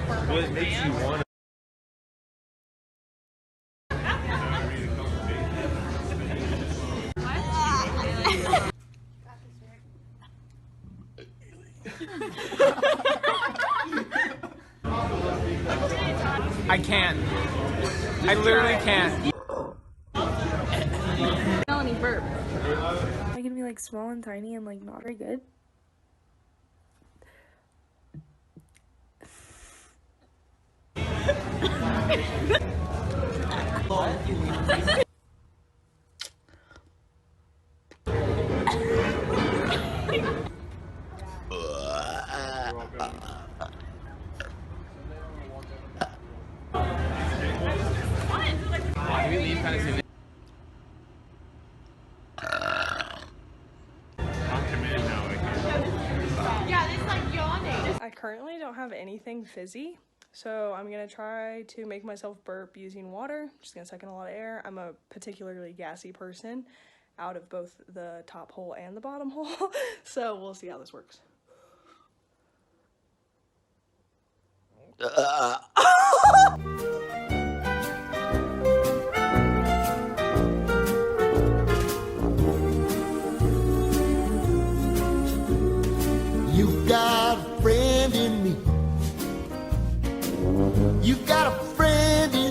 What makes you want I can't. I literally can't. Melanie burp. Am I gonna be like small and tiny and like not very good? Do we leave kind of soon? I currently don't have anything fizzy, so I'm gonna try to make myself burp using water. Just gonna suck in a lot of air. I'm a particularly gassy person out of both the top hole and the bottom hole, so we'll see how this works. You've got a friend in me. You've got a friend in